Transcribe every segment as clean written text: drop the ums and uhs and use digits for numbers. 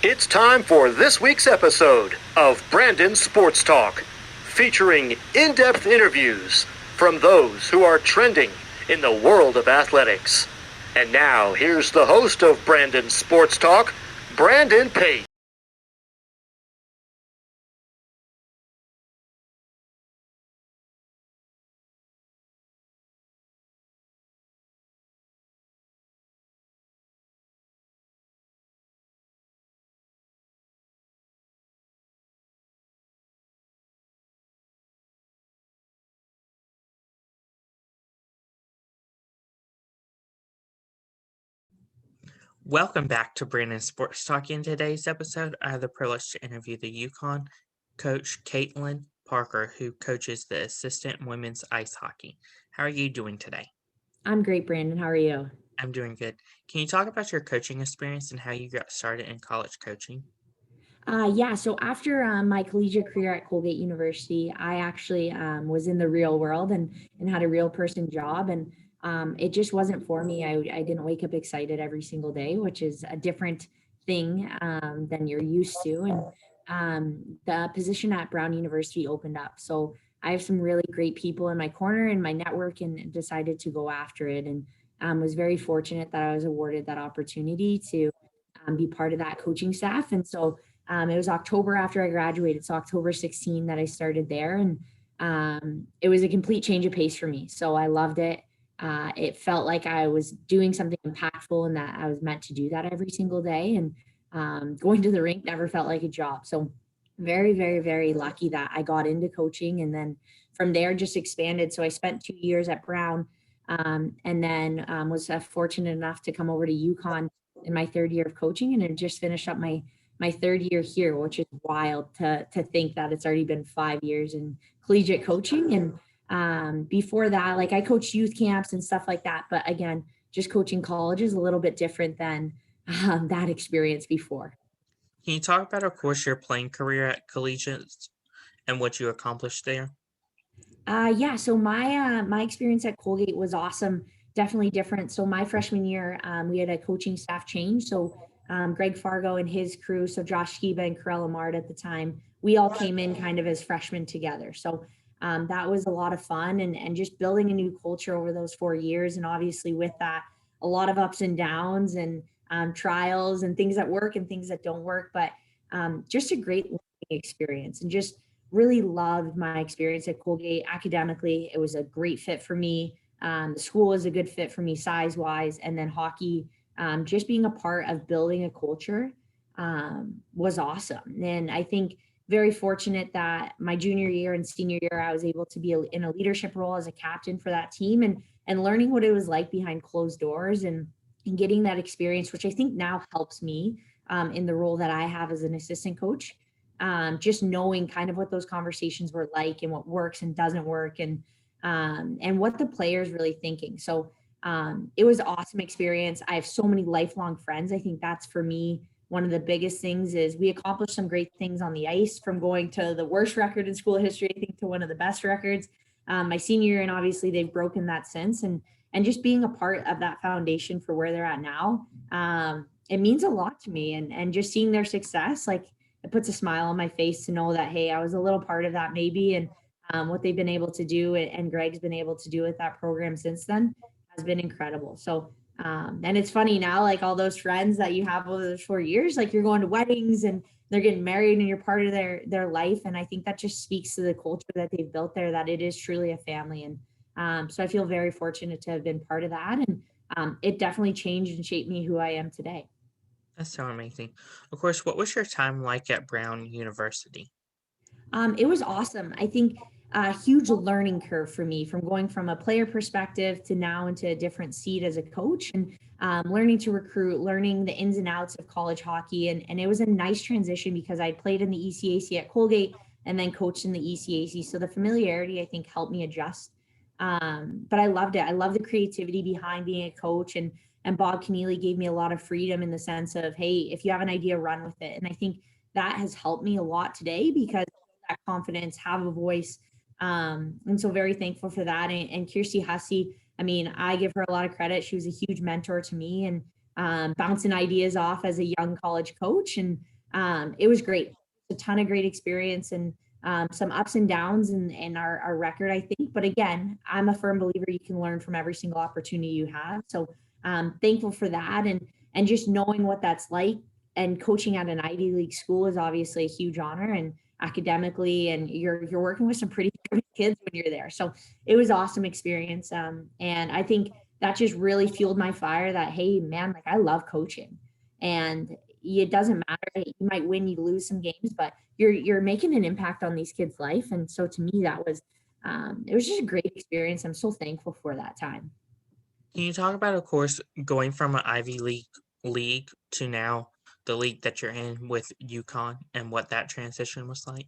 It's time for this week's episode of Brandon Sports Talk, featuring in-depth interviews from those who are trending in the world of athletics. And now, here's the host of Brandon Sports Talk, Brandon Pate. Welcome back to Brandon Sports Talk. In today's episode, I have the privilege to interview the UConn coach Katelyn Parker, who coaches the assistant women's ice hockey. How are you doing today? I'm great, Brandon. How are you? I'm doing good. Can you talk about your coaching experience and how you got started in college coaching? So after my collegiate career at Colgate University, I actually was in the real world and had a real person job. And it just wasn't for me. I didn't wake up excited every single day, which is a different thing than you're used to. And the position at Brown University opened up. So I have some really great people in my corner in my network and decided to go after it. And was very fortunate that I was awarded that opportunity to be part of that coaching staff. And so it was October after I graduated, so October 16 that I started there, and it was a complete change of pace for me. So I loved it. It felt like I was doing something impactful and that I was meant to do that every single day. And going to the rink never felt like a job. So very, very, very lucky that I got into coaching, and then from there just expanded. So I spent 2 years at Brown, and then was fortunate enough to come over to UConn in my third year of coaching, and it just finished up my third year here, which is wild to think that it's already been 5 years in collegiate coaching. And before that, like I coached youth camps and stuff like that. But again, just coaching college is a little bit different than that experience before. Can you talk about, of course, your playing career at Collegiate and what you accomplished there? So my experience at Colgate was awesome. Definitely different. So my freshman year, we had a coaching staff change. So Greg Fargo and his crew, so Josh Skiba and Karel Amard at the time, we all came in kind of as freshmen together. So that was a lot of fun, and just building a new culture over those 4 years. And obviously with that, a lot of ups and downs and trials and things that work and things that don't work. But just a great learning experience, and just really loved my experience at Colgate. Academically, it was a great fit for me. The school was a good fit for me size wise, and then hockey, just being a part of building a culture was awesome. And I think very fortunate that my junior year and senior year, I was able to be in a leadership role as a captain for that team, and learning what it was like behind closed doors, and getting that experience, which I think now helps me in the role that I have as an assistant coach. Just knowing kind of what those conversations were like, and what works and doesn't work, and what the players really thinking. So it was an awesome experience. I have so many lifelong friends. I think that's for me one of the biggest things. Is we accomplished some great things on the ice, from going to the worst record in school history, I think, to one of the best records my senior year, and obviously they've broken that since. And just being a part of that foundation for where they're at now, it means a lot to me. And just seeing their success, like, it puts a smile on my face to know that, hey, I was a little part of that maybe. And what they've been able to do, and Greg's been able to do with that program since then, has been incredible. So and it's funny now, like all those friends that you have over those 4 years, like you're going to weddings and they're getting married and you're part of their life. And I think that just speaks to the culture that they've built there, that it is truly a family. And so I feel very fortunate to have been part of that. And it definitely changed and shaped me who I am today. That's so amazing. Of course, what was your time like at Brown University? It was awesome. I think a huge learning curve for me, from going from a player perspective to now into a different seat as a coach, and learning to recruit, learning the ins and outs of college hockey. And it was a nice transition because I played in the ECAC at Colgate and then coached in the ECAC. So the familiarity, I think, helped me adjust. But I loved it. I love the creativity behind being a coach. And Bob Keneally gave me a lot of freedom in the sense of, hey, if you have an idea, run with it. And I think that has helped me a lot today, because that confidence, have a voice. And so very thankful for that. And Kirsty Hussey, I mean, I give her a lot of credit. She was a huge mentor to me, and bouncing ideas off as a young college coach. And it was great. A ton of great experience and some ups and downs in our record, I think. But again, I'm a firm believer you can learn from every single opportunity you have. So thankful for that. And just knowing what that's like, and coaching at an Ivy League school is obviously a huge honor, and academically, and you're working with some pretty kids when you're there. So it was awesome experience. And I think that just really fueled my fire that, hey man, like I love coaching, and it doesn't matter. You might win, you lose some games, but you're making an impact on these kids' life. And so to me, that was it was just a great experience. I'm so thankful for that time. Can you talk about, of course, going from an Ivy League to now the league that you're in with UConn, and what that transition was like?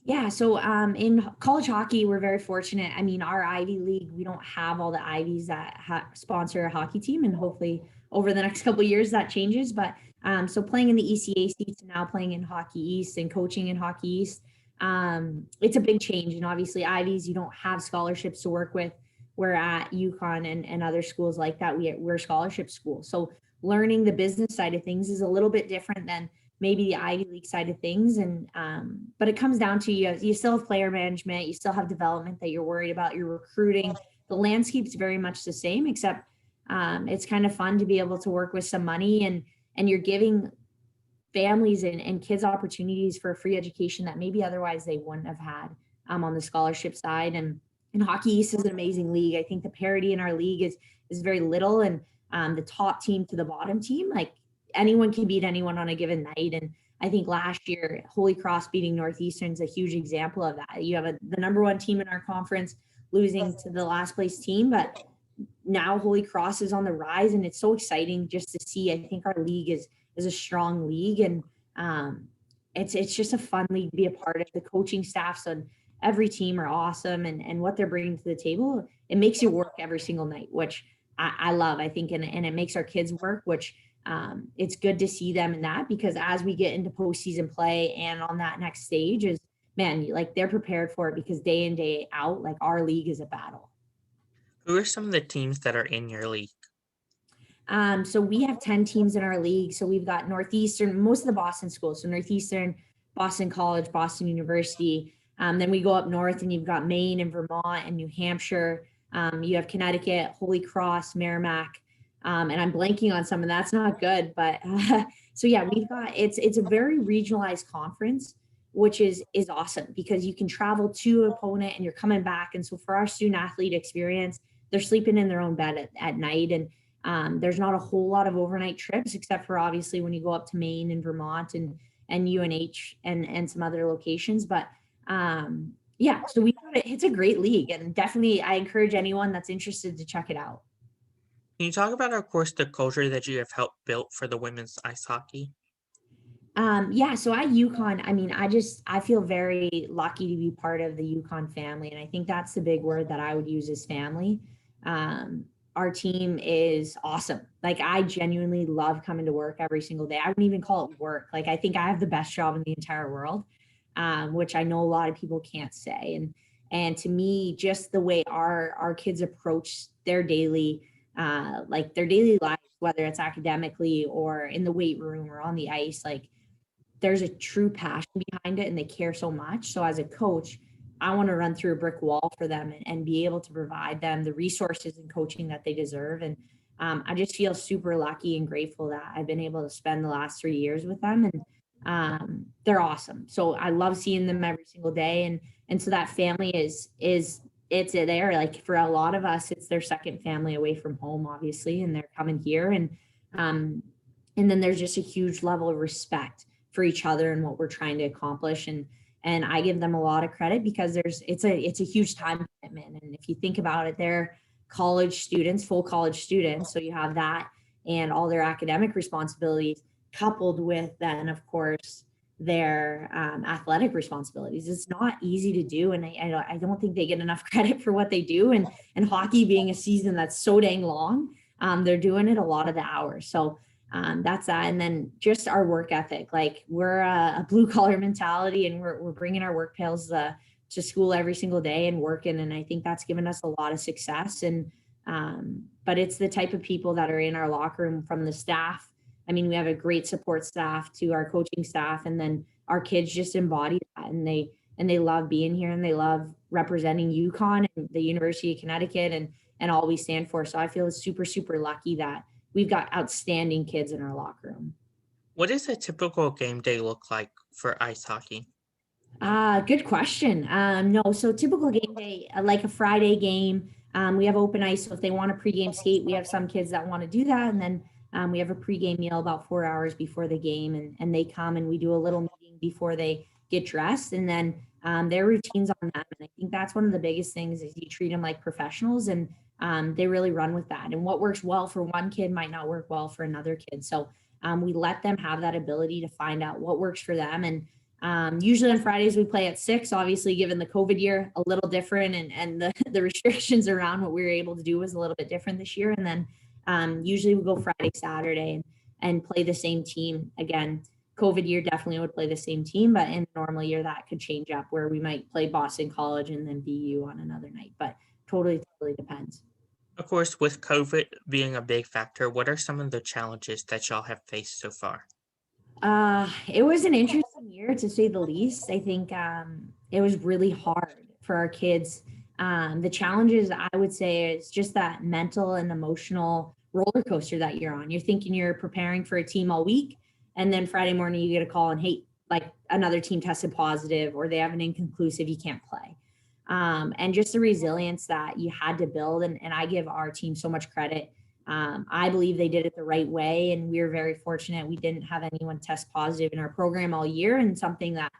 Yeah, so in college hockey, we're very fortunate. I mean, our Ivy League, we don't have all the Ivies that sponsor a hockey team, and hopefully over the next couple of years that changes. But so playing in the ECAC to now playing in Hockey East and coaching in Hockey East, it's a big change. And obviously, Ivies, you don't have scholarships to work with. We're at UConn and other schools like that. We're scholarship school. So learning the business side of things is a little bit different than maybe the Ivy League side of things. And but it comes down to you still have player management, you still have development that you're worried about, you're recruiting. The landscape's very much the same, except it's kind of fun to be able to work with some money, and you're giving families and kids opportunities for a free education that maybe otherwise they wouldn't have had on the scholarship side. And Hockey East is an amazing league. I think the parity in our league is very little, and the top team to the bottom team, like anyone can beat anyone on a given night. And I think last year, Holy Cross beating Northeastern is a huge example of that. You have the number one team in our conference losing to the last place team, but now Holy Cross is on the rise, and it's so exciting just to see. I think our league is a strong league, and it's just a fun league to be a part of. The coaching staffs on every team are awesome, and what they're bringing to the table, it makes you work every single night, which I love, I think, and it makes our kids work, which it's good to see them in that, because as we get into postseason play and on that next stage is, man, like they're prepared for it, because day in, day out, like our league is a battle. Who are some of the teams that are in your league? So we have 10 teams in our league. So we've got Northeastern, most of the Boston schools. So Northeastern, Boston College, Boston University. Then we go up north and you've got Maine and Vermont and New Hampshire. You have Connecticut, Holy Cross, Merrimack. And I'm blanking on some, and that's not good. But so yeah, we've got, it's a very regionalized conference, which is awesome, because you can travel to an opponent and you're coming back. And so for our student athlete experience, they're sleeping in their own bed at night. And there's not a whole lot of overnight trips, except for obviously when you go up to Maine and Vermont and UNH and some other locations. But yeah, so it's a great league, and definitely I encourage anyone that's interested to check it out. Can you talk about, of course, the culture that you have helped build for the women's ice hockey? Yeah, so at UConn, I mean, I feel very lucky to be part of the UConn family. And I think that's the big word that I would use, is family. Our team is awesome. Like, I genuinely love coming to work every single day. I wouldn't even call it work. Like, I think I have the best job in the entire world, which I know a lot of people can't say. And to me, just the way our kids approach their daily lives, whether it's academically or in the weight room or on the ice, like, there's a true passion behind it, and they care so much. So as a coach, I want to run through a brick wall for them and be able to provide them the resources and coaching that they deserve. And I just feel super lucky and grateful that I've been able to spend the last 3 years with them, and they're awesome. So I love seeing them every single day. And so that family is it's there. Like, for a lot of us, it's their second family away from home, obviously, and they're coming here. And then there's just a huge level of respect for each other and what we're trying to accomplish. And I give them a lot of credit, because it's a huge time commitment. And if you think about it, they're college students, full college students. So you have that and all their academic responsibilities, coupled with then, of course, their athletic responsibilities. It's not easy to do. And I don't think they get enough credit for what they do. And hockey being a season that's so dang long, they're doing it a lot of the hours. So that's that. And then just our work ethic, like, we're a blue collar mentality, and we're bringing our work pails to school every single day and working. And I think that's given us a lot of success. And But it's the type of people that are in our locker room from the staff. I mean, we have a great support staff to our coaching staff, and then our kids just embody that, and they love being here, and they love representing UConn and the University of Connecticut and all we stand for. So I feel super, super lucky that we've got outstanding kids in our locker room. What does a typical game day look like for ice hockey? Good question. No, so typical game day, like a Friday game, we have open ice. So if they want a pregame skate, we have some kids that want to do that. And then we have a pregame meal about 4 hours before the game, and they come and we do a little meeting before they get dressed, and then their routines on them. And I think that's one of the biggest things is you treat them like professionals, and they really run with that. And what works well for one kid might not work well for another kid. So we let them have that ability to find out what works for them. And usually on Fridays we play at 6, obviously given the COVID year, a little different, and the restrictions around what we were able to do was a little bit different this year. And then usually we go Friday, Saturday and play the same team. Again, COVID year definitely would play the same team, but in a normal year that could change up where we might play Boston College and then BU on another night, but totally depends. Of course, with COVID being a big factor, what are some of the challenges that y'all have faced so far? It was an interesting year to say the least. I think it was really hard for our kids. The challenges I would say is just that mental and emotional roller coaster that you're on. You're thinking you're preparing for a team all week, and then Friday morning you get a call and hey, like another team tested positive or they have an inconclusive, you can't play. And just the resilience that you had to build. And I give our team so much credit. I believe they did it the right way. And we were very fortunate. We didn't have anyone test positive in our program all year, and something that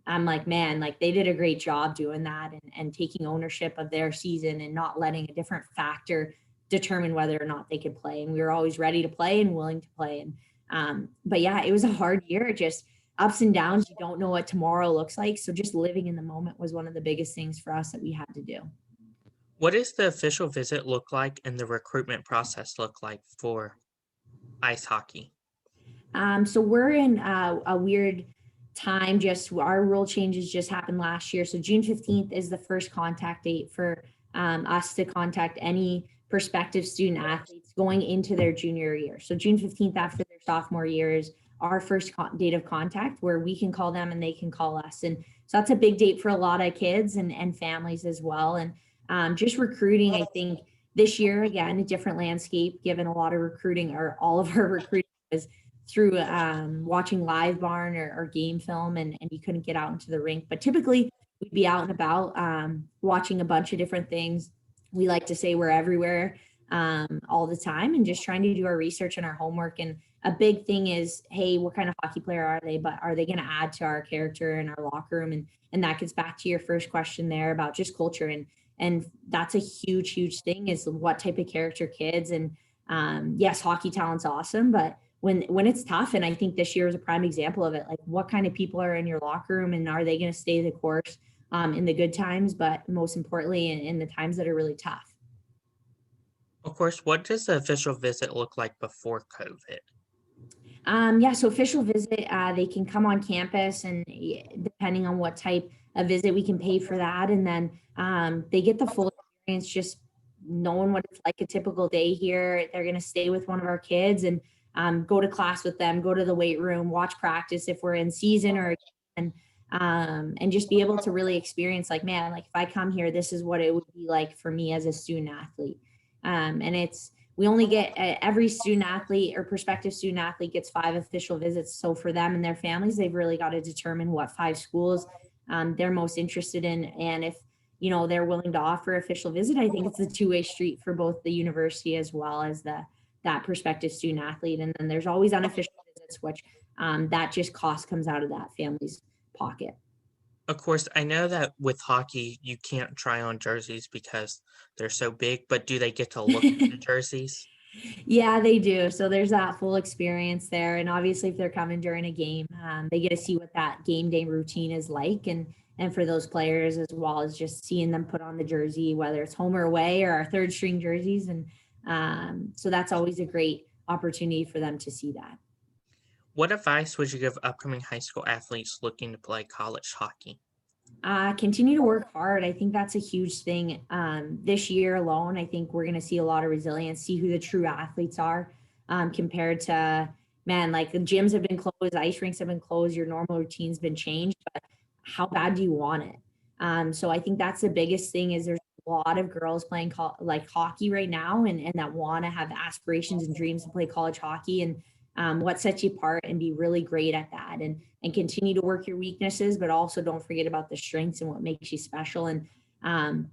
I'm like, man, like they did a great job doing that and taking ownership of their season and not letting a different factor determine whether or not they could play. And we were always ready to play and willing to play. And but yeah, it was a hard year, just ups and downs. You don't know what tomorrow looks like. So just living in the moment was one of the biggest things for us that we had to do. What does the official visit look like and the recruitment process look like for ice hockey? So we're in a weird time. Just our rule changes just happened last year. So June 15th is the first contact date for us to contact any prospective student athletes going into their junior year. So June 15th after their sophomore year is our first date of contact where we can call them and they can call us. And so that's a big date for a lot of kids and families as well. And just recruiting, I think this year, again, a different landscape, given a lot of recruiting or all of our recruiting was through watching live barn or game film, and you couldn't get out into the rink. But typically we'd be out and about watching a bunch of different things. We like to say we're everywhere all the time and just trying to do our research and our homework. And a big thing is, hey, what kind of hockey player are they? But are they going to add to our character and our locker room? And that gets back to your first question there about just culture. And that's a huge thing, is what type of character kids. And yes, hockey talent's awesome, but when it's tough, and I think this year is a prime example of it, like what kind of people are in your locker room and are they going to stay the course in the good times, but most importantly in the times that are really tough. Of course, what does the official visit look like before COVID? Yeah, so official visit, they can come on campus, and depending on what type of visit, we can pay for that. And then they get the full experience, just knowing what it's like a typical day here. They're going to stay with one of our kids and go to class with them, go to the weight room, watch practice if we're in season, and just be able to really experience, like, man, like if I come here, this is what it would be like for me as a student athlete. And we only get every student athlete or prospective student athlete gets 5 official visits. So for them and their families, they've really got to determine what 5 schools they're most interested in. And if, they're willing to offer official visit, I think it's a two-way street for both the university as well as that prospective student athlete. And then there's always unofficial visits, which that just cost comes out of that family's pocket. Of course, I know that with hockey, you can't try on jerseys because they're so big, but do they get to look at the jerseys? Yeah, they do. So there's that full experience there. And obviously if they're coming during a game, they get to see what that game day routine is like. And for those players, as well as just seeing them put on the jersey, whether it's home or away or our third string jerseys. And so that's always a great opportunity for them to see that. What advice would you give upcoming high school athletes looking to play college hockey? Continue to work hard. I think that's a huge thing. This year alone, I think we're going to see a lot of resilience, see who the true athletes are, compared to, man, like the gyms have been closed, ice rinks have been closed, your normal routine's been changed, but how bad do you want it? So I think that's the biggest thing is there's a lot of girls playing like hockey right now and that want to have aspirations and dreams to play college hockey. And what sets you apart and be really great at that and continue to work your weaknesses, but also don't forget about the strengths and what makes you special and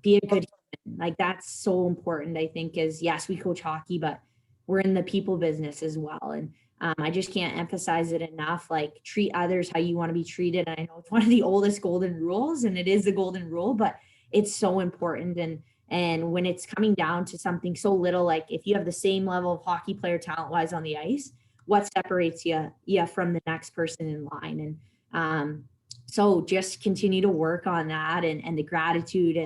be a good human. Like that's so important, I think, is yes, we coach hockey, but we're in the people business as well. And I just can't emphasize it enough. Like treat others how you want to be treated. And I know it's one of the oldest golden rules and it is the golden rule, but it's so important. And when it's coming down to something so little, like if you have the same level of hockey player talent wise on the ice, what separates you from the next person in line? And so just continue to work on that and the gratitude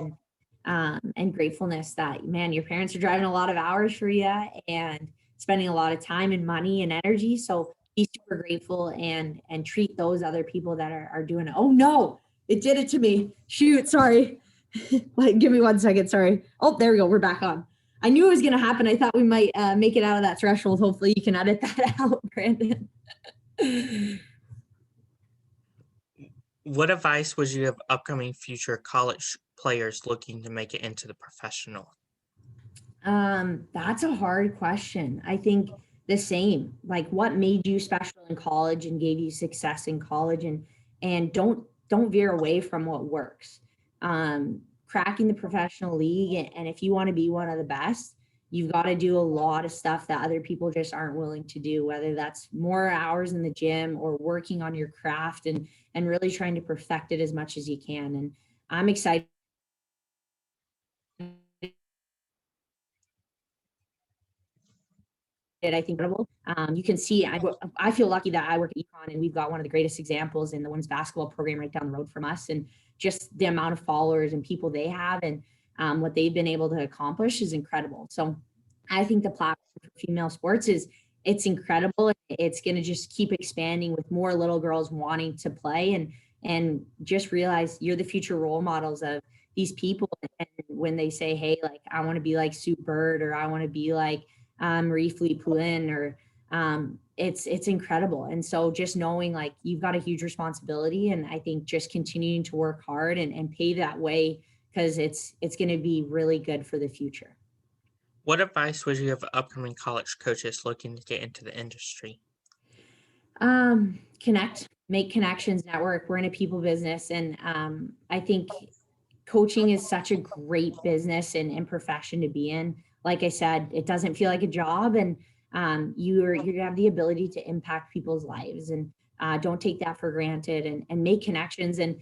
and gratefulness that, man, your parents are driving a lot of hours for you and spending a lot of time and money and energy. So be super grateful and treat those other people that are doing it. Oh no, it did it to me. Shoot, sorry. Like, give me 1 second. Sorry. Oh, there we go. We're back on. I knew it was going to happen. I thought we might make it out of that threshold. Hopefully you can edit that out, Brandon. What advice would you have upcoming future college players looking to make it into the professional? That's a hard question. I think the same, like what made you special in college and gave you success in college and don't veer away from what works. Cracking the professional league. And if you want to be one of the best, you've got to do a lot of stuff that other people just aren't willing to do, whether that's more hours in the gym or working on your craft and really trying to perfect it as much as you can. And I'm excited. I think you can see, I feel lucky that I work at UCONN and we've got one of the greatest examples in the women's basketball program right down the road from us. And just the amount of followers and people they have and what they've been able to accomplish is incredible. So I think the platform for female sports it's incredible. It's going to just keep expanding with more little girls wanting to play and just realize you're the future role models of these people. And when they say, hey, like, I want to be like Sue Bird or I want to be like Marie Philippe-Poulin or it's incredible. And so just knowing like you've got a huge responsibility and I think just continuing to work hard and pave that way because it's going to be really good for the future. What advice would you have upcoming college coaches looking to get into the industry? Connect, make connections, network. We're in a people business. And I think coaching is such a great business and profession to be in. Like I said, it doesn't feel like a job and you have the ability to impact people's lives and don't take that for granted and make connections. And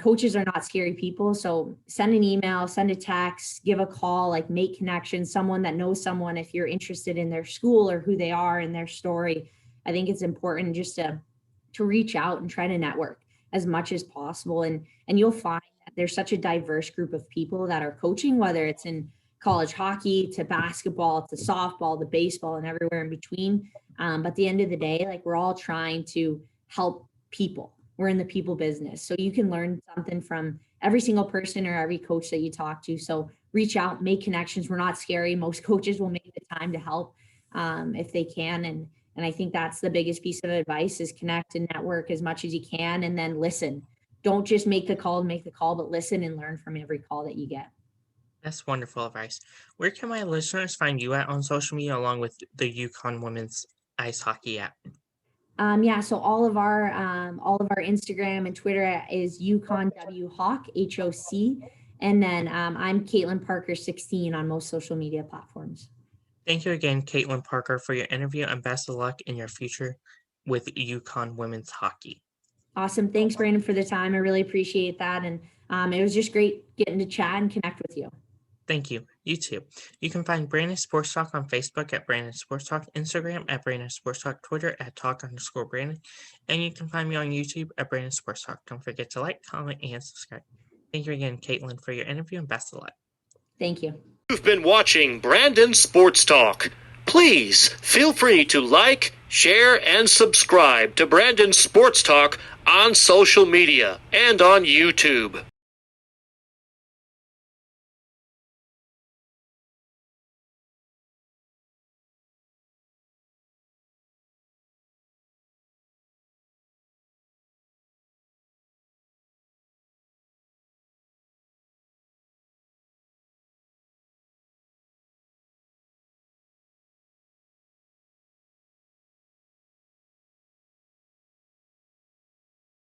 coaches are not scary people. So send an email, send a text, give a call, like make connections, someone that knows someone if you're interested in their school or who they are and their story. I think it's important just to reach out and try to network as much as possible. And you'll find that there's such a diverse group of people that are coaching, whether it's in college hockey to basketball to softball to baseball and everywhere in between. But at the end of the day, like we're all trying to help people. We're in the people business. So you can learn something from every single person or every coach that you talk to. So reach out, make connections. We're not scary. Most coaches will make the time to help if they can. And I think that's the biggest piece of advice is connect and network as much as you can and then listen. Don't just make the call, but listen and learn from every call that you get. That's wonderful advice. Where can my listeners find you at on social media along with the UConn Women's Ice Hockey app? So all of our Instagram and Twitter is UConnWHawk, HOC. And then I'm Katelyn Parker 16 on most social media platforms. Thank you again, Katelyn Parker, for your interview and best of luck in your future with UConn Women's Hockey. Awesome. Thanks, Brandon, for the time. I really appreciate that. And it was just great getting to chat and connect with you. Thank you. You too. You can find Brandon Sports Talk on Facebook at Brandon Sports Talk, Instagram at Brandon Sports Talk, Twitter at Talk_Brandon, and you can find me on YouTube at Brandon Sports Talk. Don't forget to like, comment, and subscribe. Thank you again, Katelyn, for your interview and best of luck. Thank you. You've been watching Brandon Sports Talk. Please feel free to like, share, and subscribe to Brandon Sports Talk on social media, and on YouTube.